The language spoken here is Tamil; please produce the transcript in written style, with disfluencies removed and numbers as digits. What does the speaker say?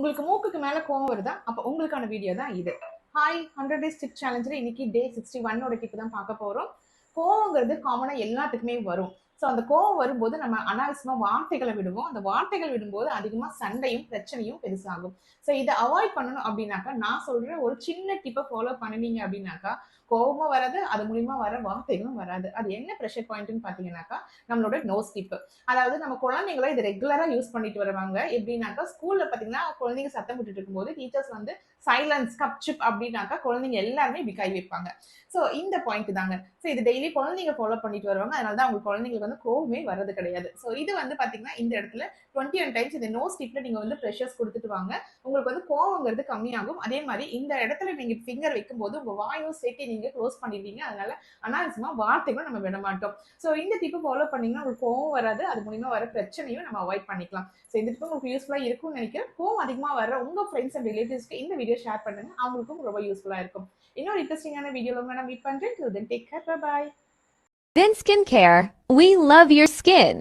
உங்களுக்கு மூக்குக்கு மேல கோவம் வருதா? அப்ப உங்களுக்கான வீடியோ தான் இது. ஹாய் 100 டேஸ் டிப் சேலஞ்சில் இன்னைக்கு டே 61 டிப் தான் பார்க்க போறோம். கோவங்கிறது காமனா எல்லாத்துக்குமே வரும். ஸோ அந்த கோவம் வரும்போது நம்ம அனாவசியமா வார்த்தைகளை விடுவோம். அந்த வார்த்தைகள் விடும்போது அதிகமா சண்டையும் பிரச்சனையும் பெருசாகும். ஸோ இதை அவாய்ட் பண்ணணும் அப்படின்னாக்கா நான் சொல்ற ஒரு சின்ன டிப்பை ஃபாலோ பண்ணினீங்க அப்படின்னாக்கா கோவமும் வராது, அது மூலியமா வர வார்த்தைகளும் வராது. அது என்ன ப்ரெஷர் பாயிண்ட்னு பாத்தீங்கன்னாக்கா நம்மளோட நோஸ் டிப். அதாவது நம்ம குழந்தைங்களை இது ரெகுலரா யூஸ் பண்ணிட்டு வருவாங்க. எப்படின்னாக்கா ஸ்கூல்ல பாத்தீங்கன்னா குழந்தைங்க சத்தம் விட்டுட்டு இருக்கும்போது டீச்சர்ஸ் வந்து சைலன்ஸ் கப்சிப் அப்படின்னாக்கா குழந்தைங்க எல்லாருமே இப்படி கை வைப்பாங்க. ஸோ இந்த பாயிண்ட் தாங்க. ஸோ இது டெய்லி குழந்தைங்க ஃபாலோ பண்ணிட்டு வருவாங்க. அதனால தான் அவங்க குழந்தைங்களுக்கு வந்து கோவமே வர்றது கிடையாது. ஸோ இது வந்து பாத்தீங்கன்னா இந்த இடத்துல 21 டைம்ஸ் இந்த நோஸ் டிப்ல நீங்க வந்து ப்ரெஷர்ஸ் கொடுத்துட்டு வாங்க. உங்களுக்கு வந்து கோவங்கிறது கம்மியாகும். அதே மாதிரி இந்த இடத்துல நீங்க ஃபிங்கர் வைக்கும்போது உங்க வாயும் சேர்த்து நீங்க க்ளோஸ் பண்ணிடுவீங்க. அதனால அனாவசியமா வார்த்தைகளும் நம்ம விட மாட்டோம். ஸோ இந்த டிப்பை ஃபாலோ பண்ணீங்கன்னா உங்களுக்கு கோவம் வராது. அது மூலியமா வர பிரச்சனையும் நம்ம அவாய்ட் பண்ணிக்கலாம். ஸோ இந்த டிப் உங்களுக்கு யூஸ்ஃபுல்லா இருக்கும்னு நினைக்கிறேன். கோவம் அதிகமா வர உங்க ஃப்ரெண்ட்ஸ் அண்ட் ரிலேட்டிவ்ஸ்க்கு இந்த வீடியோ ஷேர் பண்ணுங்க. அவங்களுக்கும் ரொம்ப யூஸ்ஃபுல்லா இருக்கும். இன்னொரு இன்ட்ரெஸ்டிங்கான வீடியோல நான் மீட் பண்றேன். Till then, take care. Bye bye. Then Skincare. We love your skin.